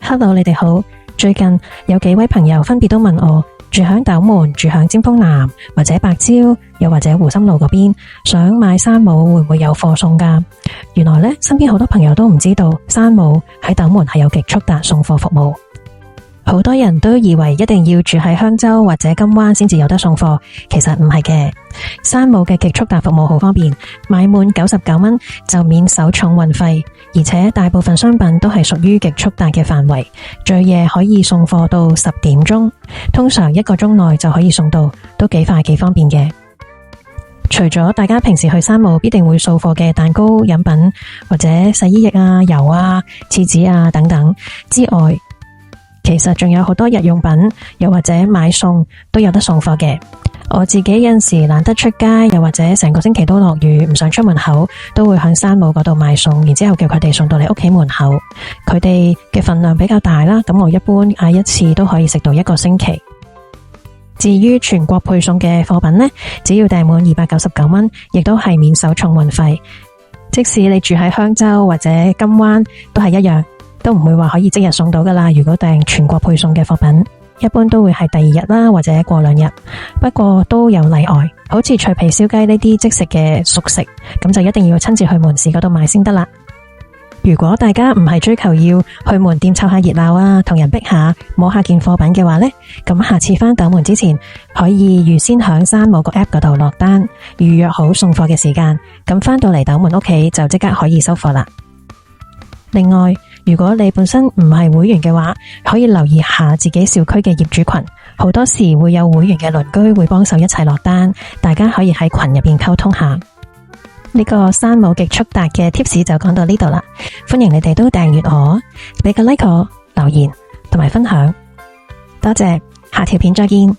Hello， 你哋好。最近有幾位朋友分別都問我，住響斗門、住響尖峰南或者白蕉，又或者湖心路嗰邊，想買山姆會唔會有貨送㗎？原來呢，身邊好多朋友都唔知道，山姆喺斗門係有極速達送貨服務。好多人都以為一定要住喺香洲或者金灣先至有得送貨，其實唔係嘅。山姆嘅極速達服務好方便，買滿99蚊就免手重運費，而且大部分商品都係屬於極速達嘅範圍，最夜可以送貨到10點鐘，通常1個鐘內就可以送到，都幾快幾方便嘅。除咗大家平時去山姆必定會掃貨嘅蛋糕、飲品或者洗衣液啊、油啊、廁紙啊等等之外，其實仲有好多日用品，又或者買餸都有得送貨嘅。我自己有陣時懶得出街，又或者成個星期都落雨，唔想出門口，都會向山姆嗰度買餸，然之後叫佢哋送到你屋企門口。佢哋嘅份量比較大啦，咁我一般嗌一次都可以食到1個星期。至於全國配送嘅貨品呢，只要訂滿299蚊，亦都係免手重運費。即使你住喺香洲或者金灣，都係一樣。都唔會話可以即日送到㗎喇。如果訂全國配送嘅貨品，一般都會係第2日啦，或者過2日。不過都有例外，好似脆皮燒雞呢啲即食嘅熟食，咁就一定要親自去門市嗰度買先得啦。如果大家唔係追求要去門店湊下熱鬧啊，同人逼下摸下件貨品嘅話呢，咁下次返斗門之前，可以預先響山姆個 app 嗰度落單，預約好送貨嘅時間，咁返到嚟斗門屋企就即刻可以收貨啦。另外，如果你本身唔係會員嘅話，可以留意下自己小區嘅業主群，好多時會有會員嘅鄰居會幫手一齊落單，大家可以喺群入邊溝通下。呢個山姆極速達嘅 tips 就講到呢度啦，歡迎你哋都訂閱我，俾個 like 我，留言同埋分享，多謝，下條片再見。